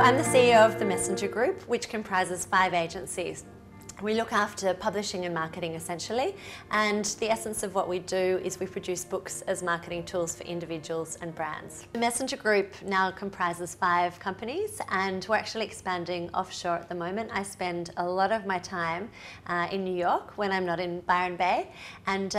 I'm the CEO of the Messenger Group, which comprises 5 agencies. We look after publishing and marketing essentially, and the essence of what we do is we produce books as marketing tools for individuals and brands. The Messenger Group now comprises 5 companies, and we're actually expanding offshore at the moment. I spend a lot of my time in New York when I'm not in Byron Bay, and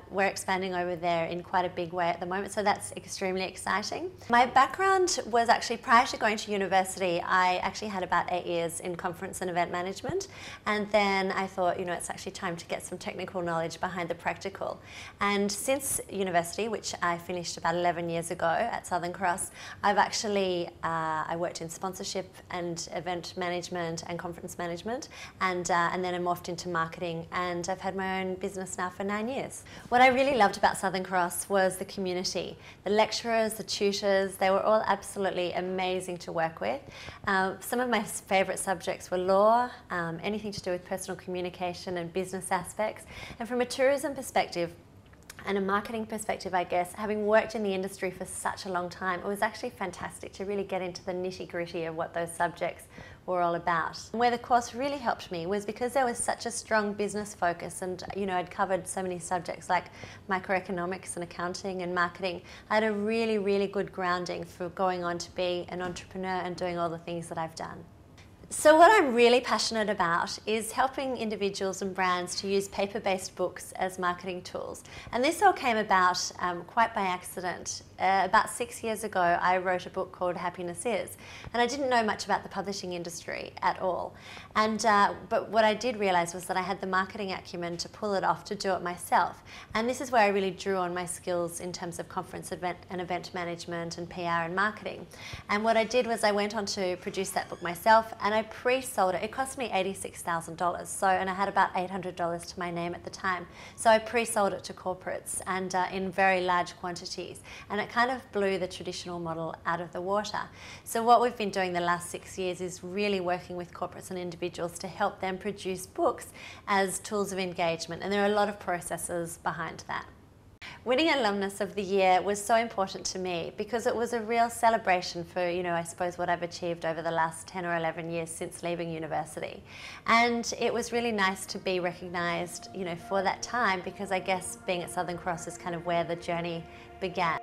we're expanding over there in quite a big way at the moment, so that's extremely exciting. My background was actually, prior to going to university, I actually had about 8 years in conference and event management, and then I thought, it's actually time to get some technical knowledge behind the practical. And since university, which I finished about 11 years ago at Southern Cross, I've actually, I worked in sponsorship and event management and conference management, and then I morphed into marketing, and I've had my own business now for 9 years. What I really loved about Southern Cross was the community. The lecturers, the tutors, they were all absolutely amazing to work with. Some of my favourite subjects were law, anything to do with personal communication and business aspects. And from a tourism perspective and a marketing perspective, I guess, having worked in the industry for such a long time, it was actually fantastic to really get into the nitty-gritty of what those subjects were all about. And where the course really helped me was because there was such a strong business focus, and I'd covered so many subjects like microeconomics and accounting and marketing. I had a really, really good grounding for going on to be an entrepreneur and doing all the things that I've done. So what I'm really passionate about is helping individuals and brands to use paper-based books as marketing tools. And this all came about quite by accident. About 6 years ago, I wrote a book called Happiness Is, and I didn't know much about the publishing industry at all. And but what I did realize was that I had the marketing acumen to pull it off, to do it myself. And this is where I really drew on my skills in terms of conference event management and PR and marketing. And what I did was I went on to produce that book myself, and I pre-sold it. It cost me $86,000, and I had about $800 to my name at the time. So I pre-sold it to corporates, and in very large quantities, and it kind of blew the traditional model out of the water. So what we've been doing the last 6 years is really working with corporates and individuals to help them produce books as tools of engagement, and there are a lot of processes behind that. Winning Alumnus of the Year was so important to me because it was a real celebration for, I suppose, what I've achieved over the last 10 or 11 years since leaving university. And it was really nice to be recognised, for that time, because I guess being at Southern Cross is kind of where the journey began.